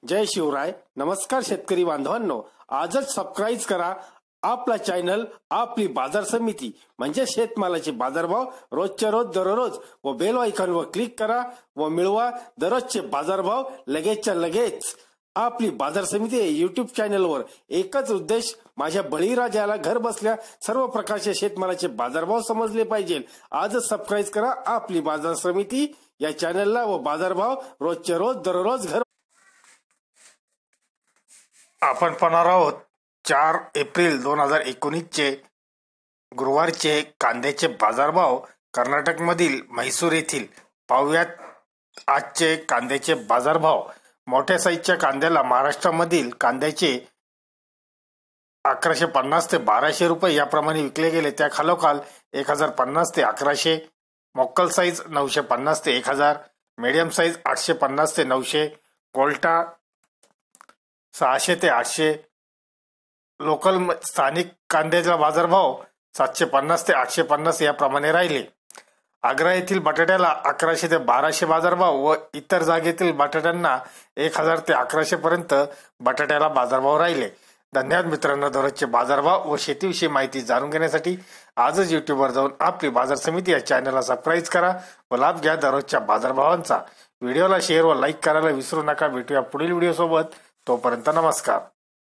जय शिवराय. नमस्कार शेतकरी बांधवांनो, आजच सबस्क्राईब करा आपला चॅनल आपली बाजार समिती म्हणजे शेतमालाचे बाजारभाव रोजच्या रोज दररोज व बेल आयकॉनवर क्लिक करा व मिळवा दररोजचे बाजारभाव लगेचच्या लगेच. आपली बाजार समिती युट्यूब चॅनलवर एकच उद्देश, माझ्या बळीराजाला घर बसल्या सर्व प्रकारचे शेतमालाचे बाजारभाव समजले पाहिजे. आजच सबस्क्राईब करा आपली बाजार समिती या चॅनलला व बाजारभाव रोजच्या रोज दररोज घर. आपण पाहणार आहोत 4 एप्रिल 2019 चे गुरुवारचे कांद्याचे बाजारभाव कर्नाटक मधील म्हैसूर येथील. पाहूयात आजचे कांद्याचे बाजारभाव. मोठ्या साईजच्या कांद्याला महाराष्ट्रामधील कांद्याचे 1150 ते 1200 रुपये याप्रमाणे विकले गेले. त्या खालोखाल 1050 ते 1100, मोक्कल साईज 950 ते 1000, मीडियम साईज 850 ते 900, कोल्टा 600 ते 800. लोकल स्थानिक कांद्याचा बाजारभाव 750 ते 850 याप्रमाणे राहिले. आग्रा येथील बटाट्याला 1100 ते 1200 बाजारभाव व इतर जागेतील बटाट्यांना 1000 ते 1100 पर्यंत बटाट्याला बाजारभाव राहिले. धन्यवाद मित्रांनो. दररोजचे बाजारभाव व शेतीविषयी माहिती जाणून घेण्यासाठी आजच युट्यूबवर जाऊन आपली बाजार समिती या चॅनलला सबस्क्राईब करा व लाभ घ्या दररोजच्या बाजारभावांचा. व्हिडिओला शेअर व लाईक करायला विसरू नका. भेटूया पुढील व्हिडिओ सोबत. तोपर्यंत नमस्कार.